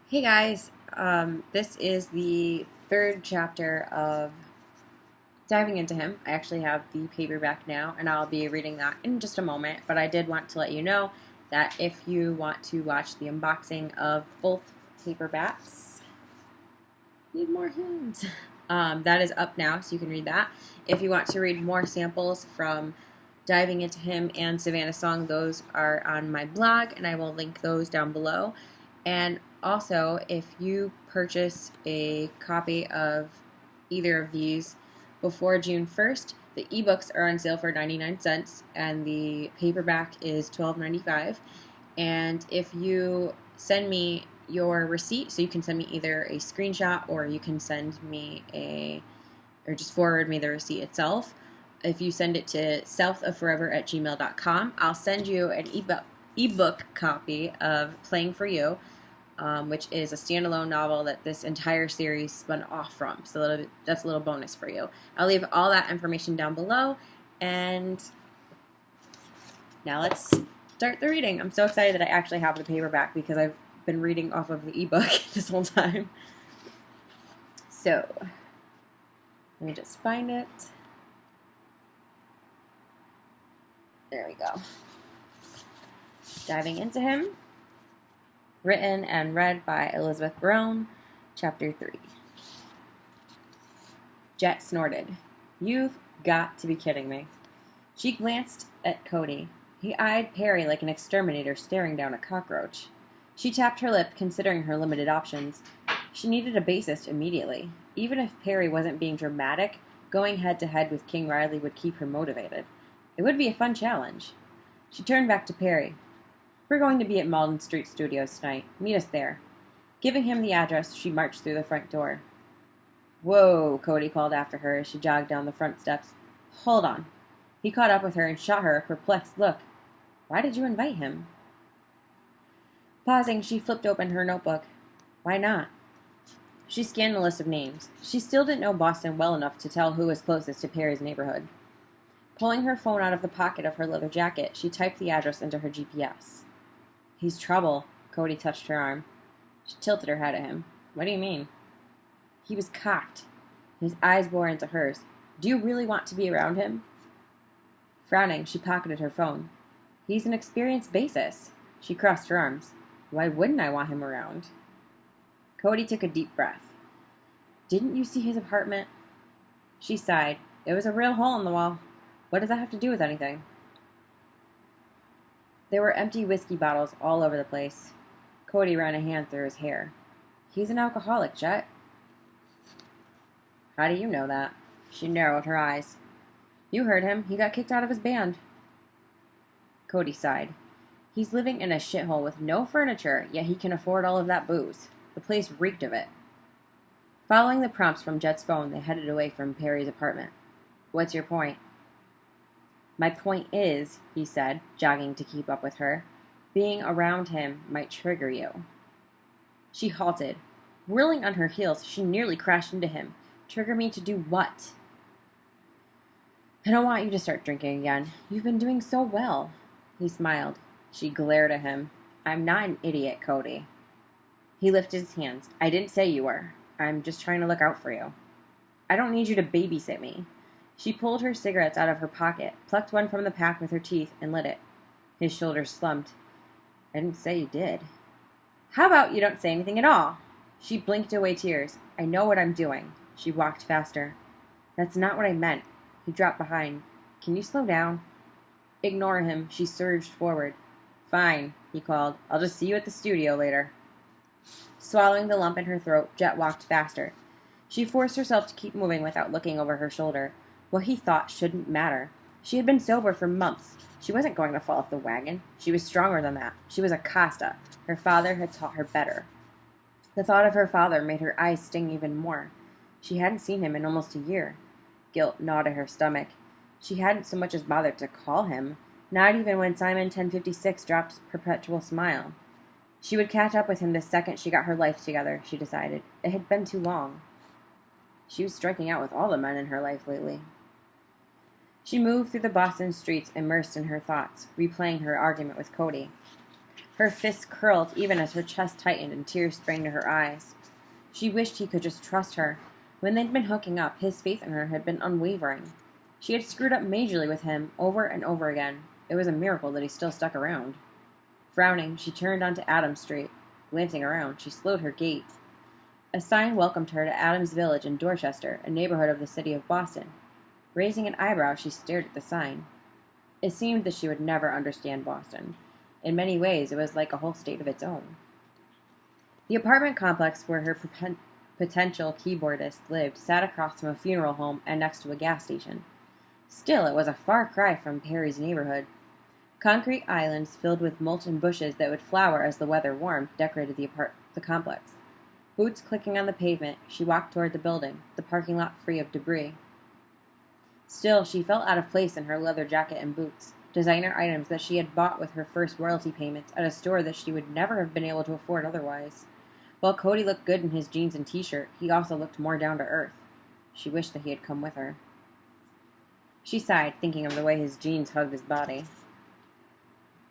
Hey guys, this is the third chapter of Diving Into Him. I actually have the paperback now, and I'll be reading that in just a moment. But I did want to let you know that if you want to watch the unboxing of both paperbacks, need more hands. That is up now, so you can read that. If you want to read more samples from Diving Into Him and Savannah's Song, those are on my blog, and I will link those down below. And also, if you purchase a copy of either of these before June 1st, the ebooks are on sale for 99 cents and the paperback is $12.95. And if you send me your receipt, so you can send me either a screenshot or you can send me or just forward me the receipt itself. If you send it to southofforever@gmail.com, I'll send you an ebook copy of Playing for You, which is a standalone novel that this entire series spun off from. So that's a little bonus for you. I'll leave all that information down below, and now let's start the reading. I'm so excited that I actually have the paperback because I've been reading off of the ebook this whole time. So, let me just find it. There we go. Diving Into Him. Written and read by Elizabeth Barone, Chapter 3. Jet snorted. "You've got to be kidding me." She glanced at Cody. He eyed Perry like an exterminator staring down a cockroach. She tapped her lip, considering her limited options. She needed a bassist immediately. Even if Perry wasn't being dramatic, going head-to-head with King Riley would keep her motivated. It would be a fun challenge. She turned back to Perry. "We're going to be at Malden Street Studios tonight. Meet us there." Giving him the address, she marched through the front door. "Whoa," Cody called after her as she jogged down the front steps. "Hold on." He caught up with her and shot her a perplexed look. "Why did you invite him?" Pausing, she flipped open her notebook. "Why not?" She scanned the list of names. She still didn't know Boston well enough to tell who was closest to Perry's neighborhood. Pulling her phone out of the pocket of her leather jacket, she typed the address into her GPS. "He's trouble." Cody touched her arm. She tilted her head at him. "What do you mean?" He was cocked. His eyes bore into hers. "Do you really want to be around him?" Frowning, she pocketed her phone. "He's an experienced bassist." She crossed her arms. "Why wouldn't I want him around?" Cody took a deep breath. "Didn't you see his apartment?" She sighed. "It was a real hole in the wall. What does that have to do with anything?" There were empty whiskey bottles all over the place. Cody ran a hand through his hair. "He's an alcoholic, Jet." "How do you know that?" She narrowed her eyes. "You heard him. He got kicked out of his band." Cody sighed. "He's living in a shithole with no furniture, yet he can afford all of that booze. The place reeked of it." Following the prompts from Jet's phone, they headed away from Perry's apartment. "What's your point?" "My point is," he said, jogging to keep up with her, "being around him might trigger you." She halted. Whirling on her heels, she nearly crashed into him. "Trigger me to do what?" "I don't want you to start drinking again. You've been doing so well." He smiled. She glared at him. "I'm not an idiot, Cody." He lifted his hands. "I didn't say you were. I'm just trying to look out for you." "I don't need you to babysit me." She pulled her cigarettes out of her pocket, plucked one from the pack with her teeth, and lit it. His shoulders slumped. "I didn't say you did." "How about you don't say anything at all?" She blinked away tears. "I know what I'm doing." She walked faster. "That's not what I meant." He dropped behind. "Can you slow down?" Ignore him. She surged forward. "Fine," he called. "I'll just see you at the studio later." Swallowing the lump in her throat, Jet walked faster. She forced herself to keep moving without looking over her shoulder. What he thought shouldn't matter. She had been sober for months. She wasn't going to fall off the wagon. She was stronger than that. She was a Costa. Her father had taught her better. The thought of her father made her eyes sting even more. She hadn't seen him in almost a year. Guilt gnawed at her stomach. She hadn't so much as bothered to call him, not even when Simon 1056 dropped his perpetual smile. She would catch up with him the second she got her life together, she decided. It had been too long. She was striking out with all the men in her life lately. She moved through the Boston streets, immersed in her thoughts, replaying her argument with Cody. Her fists curled even as her chest tightened and tears sprang to her eyes. She wished he could just trust her. When they'd been hooking up, his faith in her had been unwavering. She had screwed up majorly with him over and over again. It was a miracle that he still stuck around. Frowning, she turned onto Adams Street. Glancing around, she slowed her gait. A sign welcomed her to Adams Village in Dorchester, a neighborhood of the city of Boston. Raising an eyebrow, she stared at the sign. It seemed that she would never understand Boston. In many ways, it was like a whole state of its own. The apartment complex where her potential keyboardist lived sat across from a funeral home and next to a gas station. Still, it was a far cry from Perry's neighborhood. Concrete islands filled with mulch and bushes that would flower as the weather warmed decorated the complex. Boots clicking on the pavement, she walked toward the building, the parking lot free of debris. Still, she felt out of place in her leather jacket and boots, designer items that she had bought with her first royalty payments at a store that she would never have been able to afford otherwise. While Cody looked good in his jeans and t-shirt, he also looked more down to earth. She wished that he had come with her. She sighed, thinking of the way his jeans hugged his body.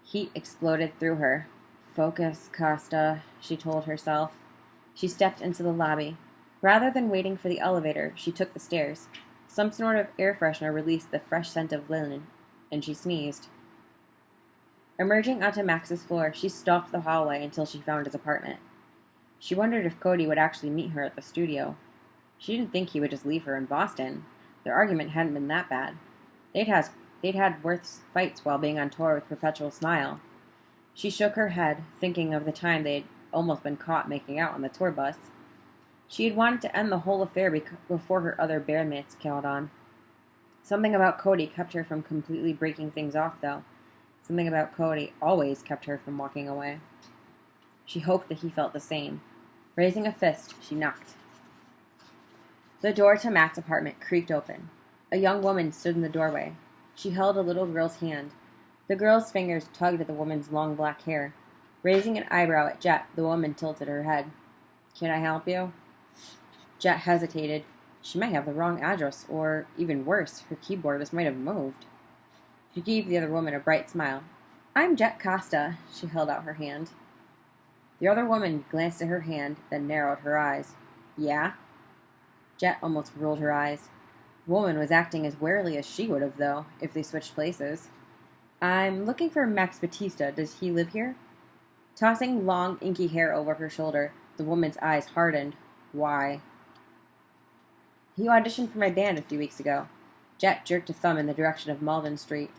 Heat exploded through her. Focus, Costa, she told herself. She stepped into the lobby. Rather than waiting for the elevator, she took the stairs. Some sort of air freshener released the fresh scent of linen, and she sneezed. Emerging onto Max's floor, she stalked the hallway until she found his apartment. She wondered if Cody would actually meet her at the studio. She didn't think he would just leave her in Boston. Their argument hadn't been that bad. They'd had worse fights while being on tour with Perpetual Smile. She shook her head, thinking of the time they'd almost been caught making out on the tour bus. She had wanted to end the whole affair before her other bandmates caught on. Something about Cody kept her from completely breaking things off, though. Something about Cody always kept her from walking away. She hoped that he felt the same. Raising a fist, she knocked. The door to Matt's apartment creaked open. A young woman stood in the doorway. She held a little girl's hand. The girl's fingers tugged at the woman's long black hair. Raising an eyebrow at Jet, the woman tilted her head. "Can I help you?" Jet hesitated. She might have the wrong address, or, even worse, her keyboardist might have moved. She gave the other woman a bright smile. "I'm Jet Costa." She held out her hand. The other woman glanced at her hand, then narrowed her eyes. "Yeah?" Jet almost rolled her eyes. The woman was acting as warily as she would have, though, if they switched places. "I'm looking for Max Batista. Does he live here?" Tossing long, inky hair over her shoulder, the woman's eyes hardened. "Why?" "He auditioned for my band a few weeks ago." Jet jerked a thumb in the direction of Malden Street.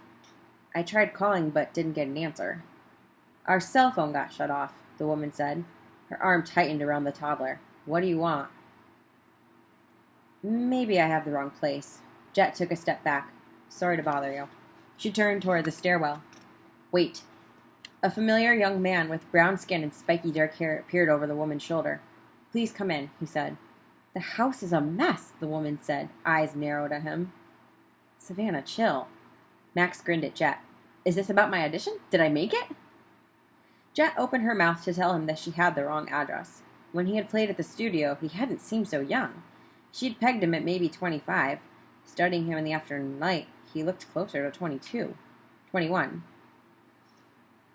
"I tried calling, but didn't get an answer." "Our cell phone got shut off," the woman said. Her arm tightened around the toddler. "What do you want?" "Maybe I have the wrong place." Jet took a step back. "Sorry to bother you." She turned toward the stairwell. "Wait." A familiar young man with brown skin and spiky dark hair appeared over the woman's shoulder. "Please come in," he said. "The house is a mess," the woman said, eyes narrowed at him. "Savannah, chill." Max grinned at Jet. "Is this about my audition? Did I make it?" Jet opened her mouth to tell him that she had the wrong address. When he had played at the studio, he hadn't seemed so young. She'd pegged him at maybe 25. Studying him in the afternoon light, he looked closer to 22. 21.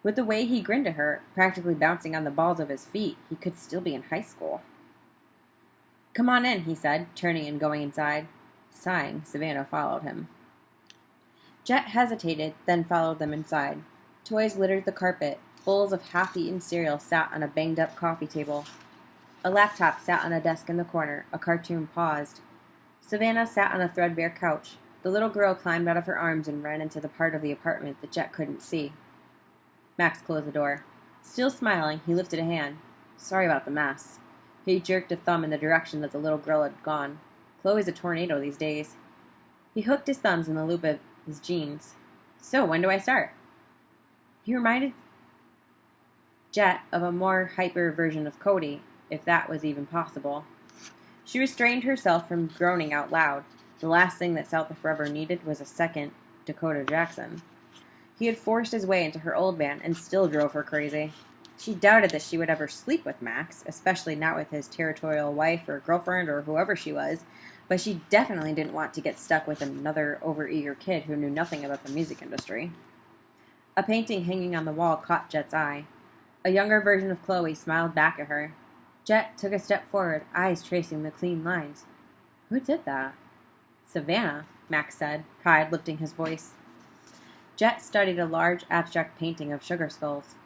With the way he grinned at her, practically bouncing on the balls of his feet, he could still be in high school. "Come on in," he said, turning and going inside. Sighing, Savannah followed him. Jet hesitated, then followed them inside. Toys littered the carpet. Bowls of half-eaten cereal sat on a banged-up coffee table. A laptop sat on a desk in the corner. A cartoon paused. Savannah sat on a threadbare couch. The little girl climbed out of her arms and ran into the part of the apartment that Jet couldn't see. Max closed the door. Still smiling, he lifted a hand. "Sorry about the mess." He jerked a thumb in the direction that the little girl had gone. "Chloe's a tornado these days." He hooked his thumbs in the loop of his jeans. "So, when do I start?" He reminded Jet of a more hyper version of Cody, if that was even possible. She restrained herself from groaning out loud. The last thing that South of Forever needed was a second Dakota Jackson. He had forced his way into her old band and still drove her crazy. She doubted that she would ever sleep with Max, especially not with his territorial wife or girlfriend or whoever she was, but she definitely didn't want to get stuck with another overeager kid who knew nothing about the music industry. A painting hanging on the wall caught Jet's eye. A younger version of Chloe smiled back at her. Jet took a step forward, eyes tracing the clean lines. Who did that? Savannah, Max said, pride lifting his voice. Jet studied a large abstract painting of sugar skulls.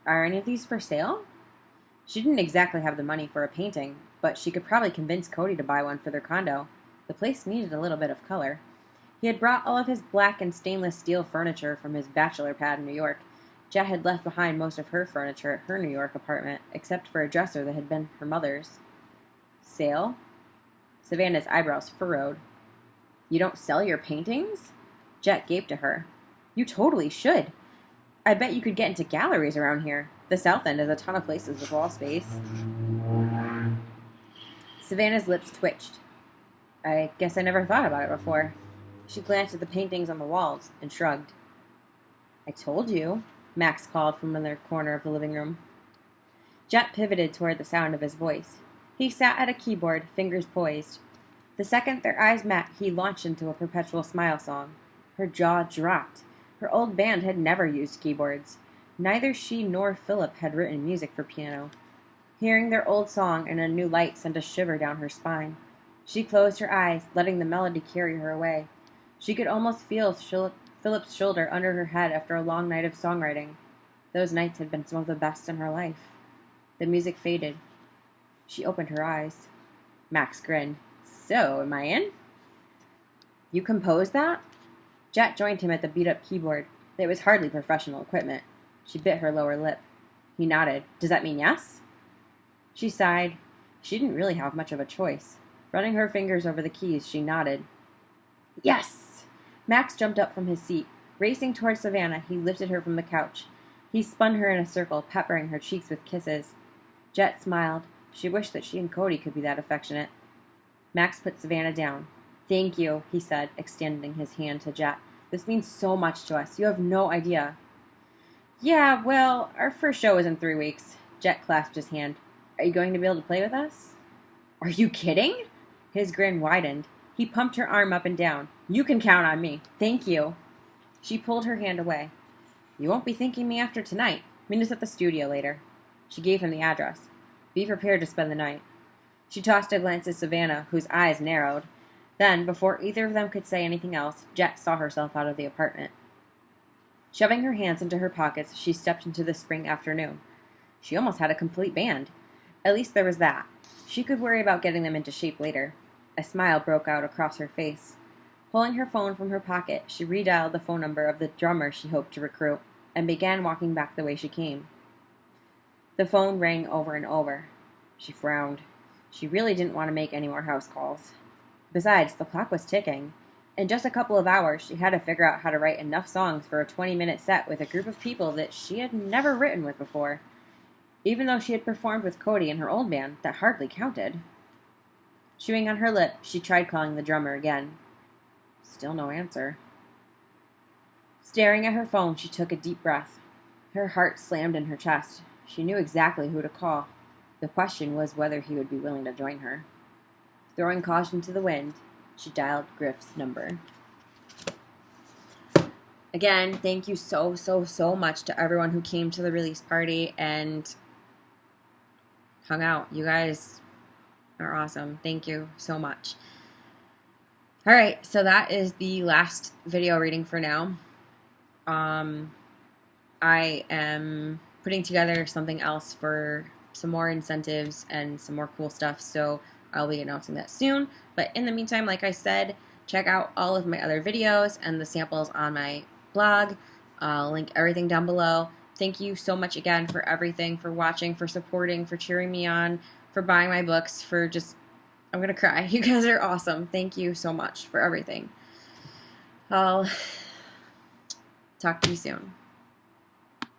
Are any of these for sale? She didn't exactly have the money for a painting, but she could probably convince Cody to buy one for their condo. The place needed a little bit of color. He had brought all of his black and stainless steel furniture from his bachelor pad in New York. Jet had left behind most of her furniture at her New York apartment, except for a dresser that had been her mother's. Sale? Savannah's eyebrows furrowed. You don't sell your paintings? Jet gaped at her. You totally should. I bet you could get into galleries around here. The South End has a ton of places with wall space. Savannah's lips twitched. I guess I never thought about it before. She glanced at the paintings on the walls and shrugged. I told you, Max called from another corner of the living room. Jet pivoted toward the sound of his voice. He sat at a keyboard, fingers poised. The second their eyes met, he launched into a perpetual smile song. Her jaw dropped. Her old band had never used keyboards. Neither she nor Philip had written music for piano. Hearing their old song in a new light sent a shiver down her spine. She closed her eyes, letting the melody carry her away. She could almost feel Philip's shoulder under her head after a long night of songwriting. Those nights had been some of the best in her life. The music faded. She opened her eyes. Max grinned. So, am I in? You composed that? Jet joined him at the beat-up keyboard. It was hardly professional equipment. She bit her lower lip. He nodded. Does that mean yes? She sighed. She didn't really have much of a choice. Running her fingers over the keys, she nodded. Yes! Max jumped up from his seat. Racing toward Savannah, he lifted her from the couch. He spun her in a circle, peppering her cheeks with kisses. Jet smiled. She wished that she and Cody could be that affectionate. Max put Savannah down. Thank you, he said, extending his hand to Jet. This means so much to us. You have no idea. Yeah, well, our first show is in 3 weeks. Jet clasped his hand. Are you going to be able to play with us? Are you kidding? His grin widened. He pumped her arm up and down. You can count on me. Thank you. She pulled her hand away. You won't be thanking me after tonight. Meet us at the studio later. She gave him the address. Be prepared to spend the night. She tossed a glance at Savannah, whose eyes narrowed. Then, before either of them could say anything else, Jet saw herself out of the apartment. Shoving her hands into her pockets, she stepped into the spring afternoon. She almost had a complete band. At least there was that. She could worry about getting them into shape later. A smile broke out across her face. Pulling her phone from her pocket, she redialed the phone number of the drummer she hoped to recruit, and began walking back the way she came. The phone rang over and over. She frowned. She really didn't want to make any more house calls. Besides, the clock was ticking. In just a couple of hours, she had to figure out how to write enough songs for a 20-minute set with a group of people that she had never written with before. Even though she had performed with Cody and her old band, that hardly counted. Chewing on her lip, she tried calling the drummer again. Still no answer. Staring at her phone, she took a deep breath. Her heart slammed in her chest. She knew exactly who to call. The question was whether he would be willing to join her. Throwing caution to the wind, she dialed Griff's number. Again, thank you so much to everyone who came to the release party and hung out. You guys are awesome. Thank you so much. All right, so that is the last video reading for now. I am putting together something else for some more incentives and some more cool stuff, so I'll be announcing that soon. But in the meantime, like I said, check out all of my other videos and the samples on my blog. I'll link everything down below. Thank you so much again for everything, for watching, for supporting, for cheering me on, for buying my books, for just, I'm gonna cry. You guys are awesome. Thank you so much for everything. I'll talk to you soon.